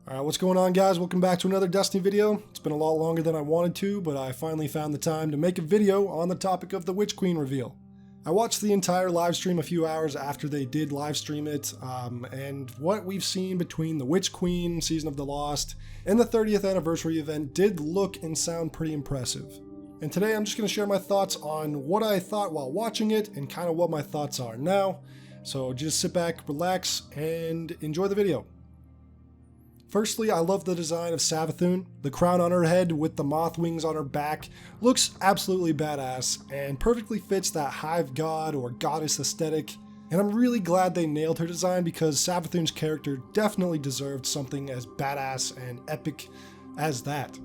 Alright, what's going on, guys? Welcome back to another Destiny video. It's been a lot longer than I wanted to, but I finally found the time to make a video on the topic of the Witch Queen reveal. I watched the entire live stream a few hours after they did live stream it, and what we've seen between the Witch Queen, Season of the Lost, and the 30th anniversary event did look and sound pretty impressive. And today I'm just going to share my thoughts on what I thought while watching it, and kind of what my thoughts are now. So just sit back, relax, and enjoy the video. Firstly, I love the design of Savathûn. The crown on her head with the moth wings on her back looks absolutely badass and perfectly fits that hive god or goddess aesthetic. And I'm really glad they nailed her design because Savathûn's character definitely deserved something as badass and epic as that.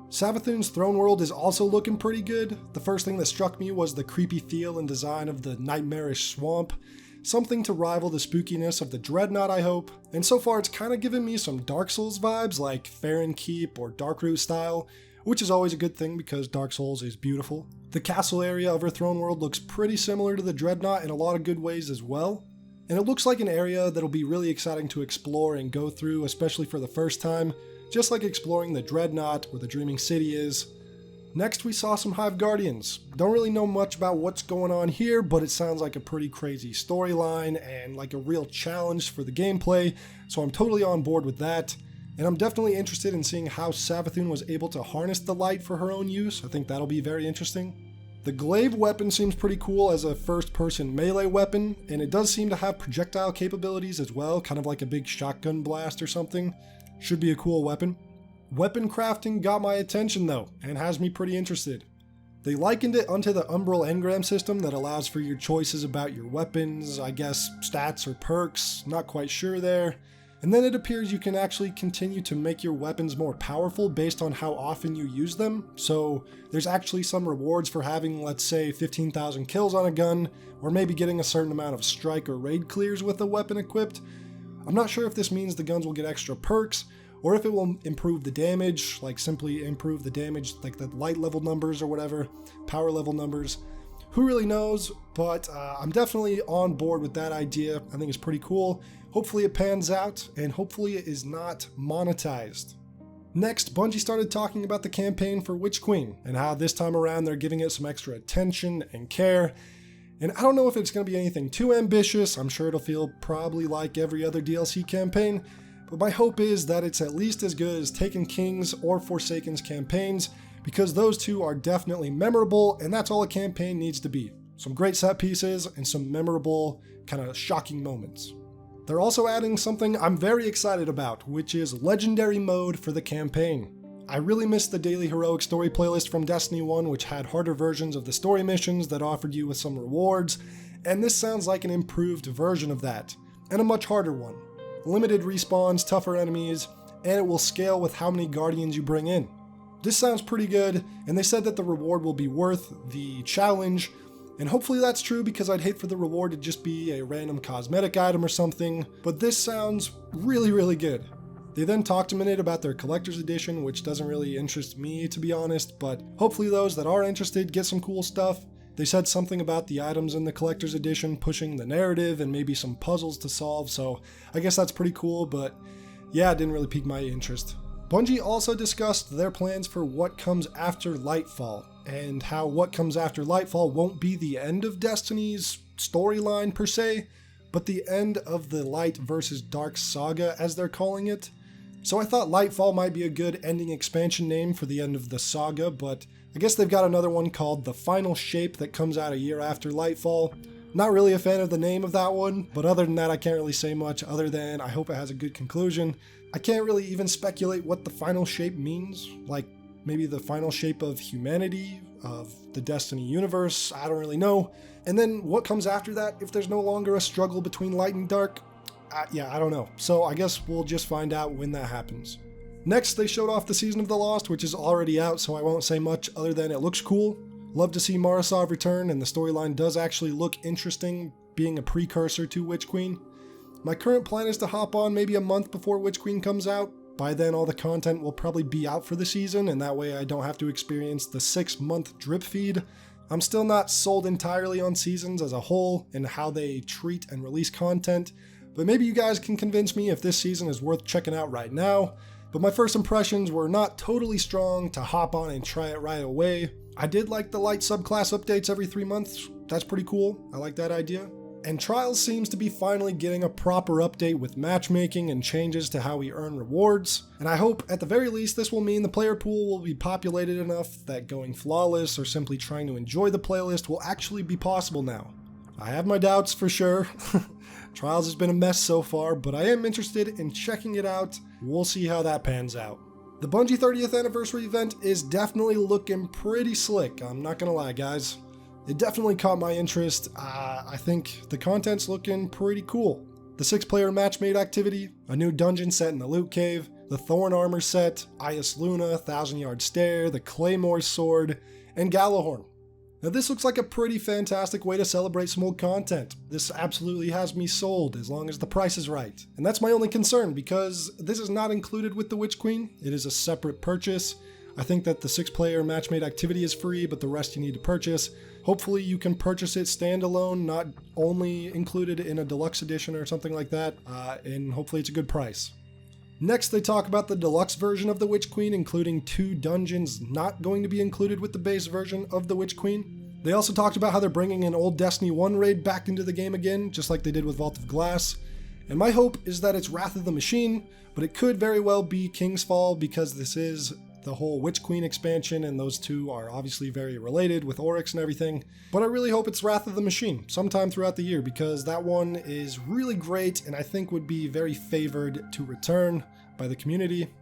Savathûn's throne world is also looking pretty good. The first thing that struck me was the creepy feel and design of the nightmarish swamp. Something to rival the spookiness of the Dreadnought, I hope. And so far it's kind of given me some Dark Souls vibes like Farron Keep or Darkroot style, which is always a good thing because Dark Souls is beautiful. The castle area of her throne world looks pretty similar to the Dreadnought in a lot of good ways as well. And it looks like an area that'll be really exciting to explore and go through, especially for the first time, just like exploring the Dreadnought where the Dreaming City is. Next we saw some Hive Guardians. Don't really know much about what's going on here, but it sounds like a pretty crazy storyline and like a real challenge for the gameplay, so I'm totally on board with that. And I'm definitely interested in seeing how Savathûn was able to harness the light for her own use. I think that'll be very interesting. The glaive weapon seems pretty cool as a first-person melee weapon, and it does seem to have projectile capabilities as well, kind of like a big shotgun blast or something. Should be a cool weapon. Weapon crafting got my attention though, and has me pretty interested. They likened it unto the Umbral engram system that allows for your choices about your weapons, I guess stats or perks, not quite sure there. And then it appears you can actually continue to make your weapons more powerful based on how often you use them. So there's actually some rewards for having, let's say, 15,000 kills on a gun, or maybe getting a certain amount of strike or raid clears with a weapon equipped. I'm not sure if this means the guns will get extra perks, or if it will improve the damage, like simply improve the damage, like the light level numbers or whatever, power level numbers. Who really knows, but I'm definitely on board with that idea. I think it's pretty cool. Hopefully it pans out, and hopefully it is not monetized. Next, Bungie started talking about the campaign for Witch Queen, and how this time around they're giving it some extra attention and care. And I don't know if it's going to be anything too ambitious. I'm sure it'll feel probably like every other DLC campaign, but my hope is that it's at least as good as Taken King's or Forsaken's campaigns, because those two are definitely memorable, and that's all a campaign needs to be. Some great set pieces and some memorable, kind of shocking moments. They're also adding something I'm very excited about, which is Legendary Mode for the campaign. I really missed the Daily Heroic Story playlist from Destiny 1, which had harder versions of the story missions that offered you with some rewards, and this sounds like an improved version of that, and a much harder one. Limited respawns, tougher enemies, and it will scale with how many Guardians you bring in. This sounds pretty good, and they said that the reward will be worth the challenge, and hopefully that's true because I'd hate for the reward to just be a random cosmetic item or something, but this sounds really good. They then talked a minute about their collector's edition, which doesn't really interest me to be honest, but hopefully those that are interested get some cool stuff. They said something about the items in the collector's edition pushing the narrative and maybe some puzzles to solve, so I guess that's pretty cool, but yeah, it didn't really pique my interest. Bungie also discussed their plans for what comes after Lightfall, and how what comes after Lightfall won't be the end of Destiny's storyline per se, but the end of the Light versus Dark saga as they're calling it. So I thought Lightfall might be a good ending expansion name for the end of the saga, but I guess they've got another one called The Final Shape that comes out a year after Lightfall. Not really a fan of the name of that one, but other than that I can't really say much other than I hope it has a good conclusion. I can't really even speculate what the final shape means, like maybe the final shape of humanity, of the Destiny universe, I don't really know. And then what comes after that if there's no longer a struggle between light and dark? Yeah, I don't know. So I guess we'll just find out when that happens. Next, they showed off the Season of the Lost, which is already out, so I won't say much other than it looks cool. Love to see Marasov return, and the storyline does actually look interesting, being a precursor to Witch Queen. My current plan is to hop on maybe a month before Witch Queen comes out. By then all the content will probably be out for the season, and that way I don't have to experience the 6-month drip feed. I'm still not sold entirely on seasons as a whole and how they treat and release content, But maybe you guys can convince me if this season is worth checking out right now. But my first impressions were not totally strong to hop on and try it right away. I did like the light subclass updates every 3 months. That's pretty cool. I like that idea. And Trials seems to be finally getting a proper update with matchmaking and changes to how we earn rewards. And I hope at the very least this will mean the player pool will be populated enough that going flawless or simply trying to enjoy the playlist will actually be possible now. I have my doubts for sure. Trials has been a mess so far, but I am interested in checking it out. We'll see how that pans out. The Bungie 30th anniversary event is definitely looking pretty slick, I'm not gonna lie guys. It definitely caught my interest. I think the content's looking pretty cool. The 6-player matchmade activity, a new dungeon set in the loot cave, the Thorn armor set, Ias Luna, 1000-yard stare, the Claymore sword, and Galahorn. Now this looks like a pretty fantastic way to celebrate some old content. This absolutely has me sold as long as the price is right. And that's my only concern because this is not included with the Witch Queen. It is a separate purchase. I think that the 6-player matchmade activity is free, but the rest you need to purchase. Hopefully you can purchase it standalone, not only included in a deluxe edition or something like that, and hopefully it's a good price. Next, they talk about the deluxe version of the Witch Queen, including 2 dungeons not going to be included with the base version of the Witch Queen. They also talked about how they're bringing an old Destiny 1 raid back into the game again, just like they did with Vault of Glass. And my hope is that it's Wrath of the Machine, but it could very well be King's Fall because this is the whole Witch Queen expansion, and those two are obviously very related with Oryx and everything. But I really hope it's Wrath of the Machine sometime throughout the year because that one is really great and I think would be very favored to return by the community.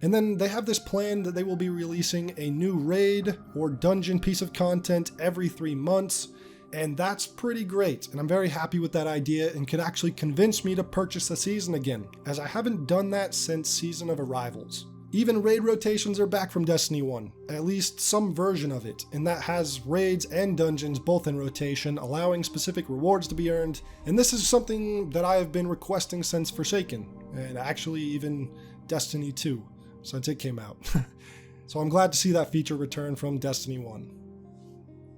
And then they have this plan that they will be releasing a new raid or dungeon piece of content every 3 months, and that's pretty great, and I'm very happy with that idea and could actually convince me to purchase the season again, as I haven't done that since Season of Arrivals. Even raid rotations are back from Destiny 1, at least some version of it, and that has raids and dungeons both in rotation, allowing specific rewards to be earned, and this is something that I have been requesting since Forsaken, and actually even Destiny 2, since it came out. So I'm glad to see that feature return from Destiny 1.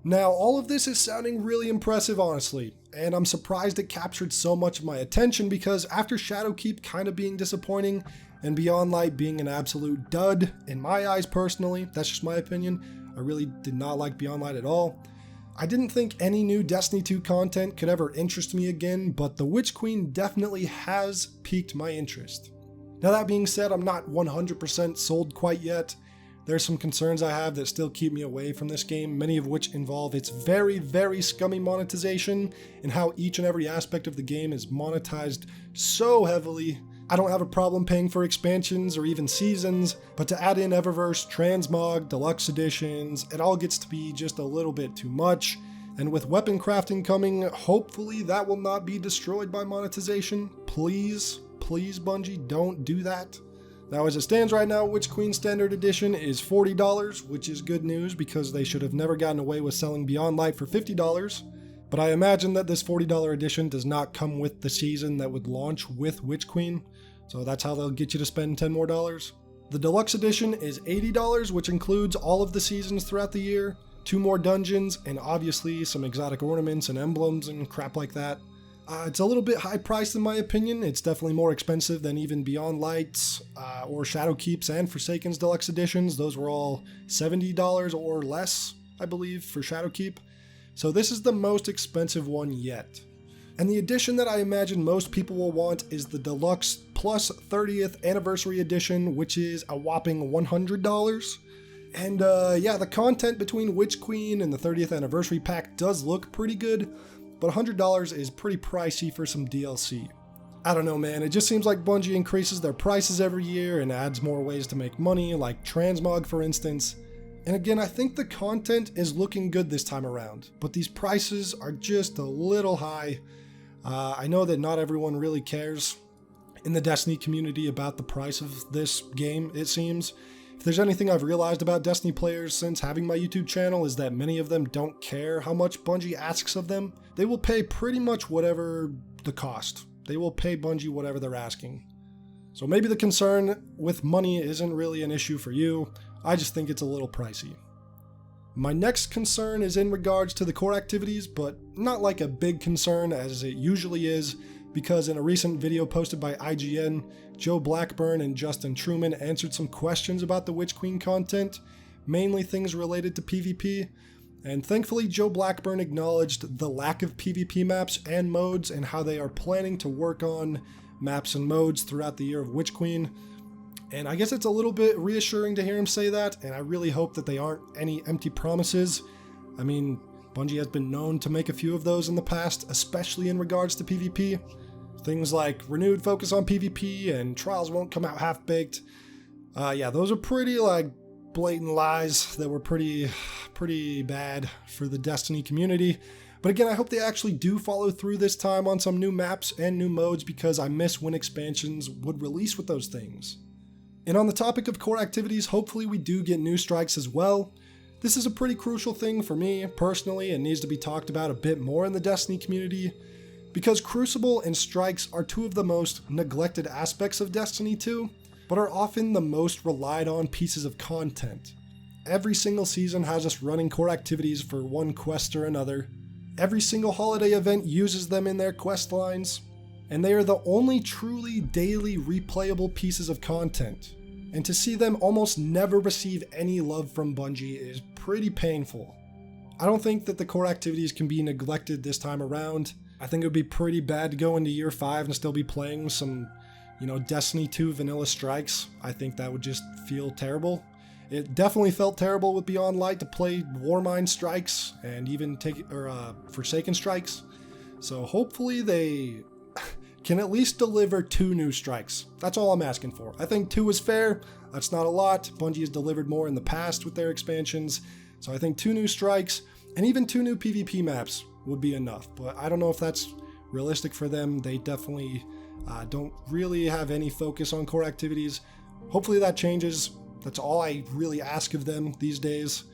Now, all of this is sounding really impressive, honestly, and I'm surprised it captured so much of my attention because after Shadowkeep kind of being disappointing, and Beyond Light being an absolute dud, in my eyes personally, that's just my opinion, I really did not like Beyond Light at all. I didn't think any new Destiny 2 content could ever interest me again, but the Witch Queen definitely has piqued my interest. Now that being said, I'm not 100% sold quite yet. There's some concerns I have that still keep me away from this game, many of which involve its very, very scummy monetization and how each and every aspect of the game is monetized so heavily. I don't have a problem paying for expansions or even seasons, but to add in Eververse, Transmog, Deluxe Editions, it all gets to be just a little bit too much. And with weapon crafting coming, hopefully that will not be destroyed by monetization. Please, please Bungie, don't do that. Now as it stands right now, Witch Queen Standard Edition is $40, which is good news because they should have never gotten away with selling Beyond Light for $50. But I imagine that this $40 edition does not come with the season that would launch with Witch Queen, so that's how they'll get you to spend $10 more. The Deluxe Edition is $80, which includes all of the seasons throughout the year, 2 more dungeons, and obviously some exotic ornaments and emblems and crap like that. It's a little bit high priced in my opinion. It's definitely more expensive than even Beyond Lights or Shadowkeep's and Forsaken's Deluxe Editions. Those were all $70 or less, I believe, for Shadowkeep. So this is the most expensive one yet. And the edition that I imagine most people will want is the Deluxe Plus 30th Anniversary Edition, which is a whopping $100. And yeah, the content between Witch Queen and the 30th Anniversary Pack does look pretty good, but $100 is pretty pricey for some DLC. I don't know, man, it just seems like Bungie increases their prices every year and adds more ways to make money, like Transmog for instance. And again, I think the content is looking good this time around, but these prices are just a little high. I know that not everyone really cares in the Destiny community about the price of this game, it seems. If there's anything I've realized about Destiny players since having my YouTube channel is that many of them don't care how much Bungie asks of them. They will pay pretty much whatever the cost. They will pay Bungie whatever they're asking. So maybe the concern with money isn't really an issue for you. I just think it's a little pricey. My next concern is in regards to the core activities, but not like a big concern as it usually is, because in a recent video posted by IGN, Joe Blackburn and Justin Truman answered some questions about the Witch Queen content, mainly things related to PvP, and thankfully Joe Blackburn acknowledged the lack of PvP maps and modes and how they are planning to work on maps and modes throughout the year of Witch Queen. And I guess it's a little bit reassuring to hear him say that, and I really hope that they aren't any empty promises. I mean, Bungie has been known to make a few of those in the past, especially in regards to PvP. Things like renewed focus on PvP and trials won't come out half-baked. Yeah, those are pretty, blatant lies that were pretty bad for the Destiny community. But again, I hope they actually do follow through this time on some new maps and new modes, because I miss when expansions would release with those things. And on the topic of core activities, hopefully we do get new strikes as well. This is a pretty crucial thing for me personally and needs to be talked about a bit more in the Destiny community, because Crucible and strikes are two of the most neglected aspects of Destiny 2, but are often the most relied on pieces of content. Every single season has us running core activities for one quest or another. Every single holiday event uses them in their quest lines, and they are the only truly daily replayable pieces of content. And to see them almost never receive any love from Bungie is pretty painful. I don't think that the core activities can be neglected this time around. I think it would be pretty bad to go into year 5 and still be playing some, Destiny 2 vanilla strikes. I think that would just feel terrible. It definitely felt terrible with Beyond Light to play Warmind strikes and even Forsaken strikes. So hopefully they can at least deliver 2 new strikes. That's all I'm asking for. I think 2 is fair. That's not a lot. Bungie has delivered more in the past with their expansions. So I think 2 new strikes and even 2 new PvP maps would be enough. But I don't know if that's realistic for them. They definitely don't really have any focus on core activities. Hopefully that changes. That's all I really ask of them these days,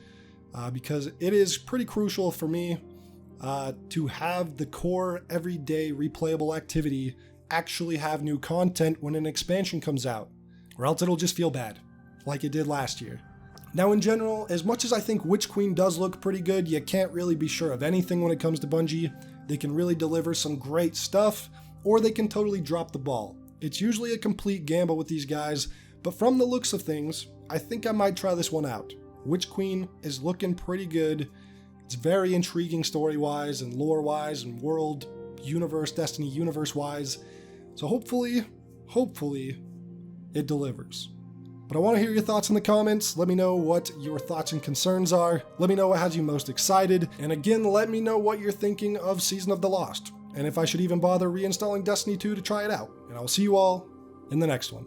because it is pretty crucial for me to have the core everyday replayable activity actually have new content when an expansion comes out, or else it'll just feel bad, like it did last year. Now in general, as much as I think Witch Queen does look pretty good, you can't really be sure of anything when it comes to Bungie. They can really deliver some great stuff, or they can totally drop the ball. It's usually a complete gamble with these guys, but from the looks of things, I think I might try this one out. Witch Queen is looking pretty good. It's very intriguing story-wise and lore-wise and world, universe, Destiny universe-wise. So hopefully it delivers. But I want to hear your thoughts in the comments. Let me know what your thoughts and concerns are. Let me know what has you most excited. And again, let me know what you're thinking of Season of the Lost, and if I should even bother reinstalling Destiny 2 to try it out. And I'll see you all in the next one.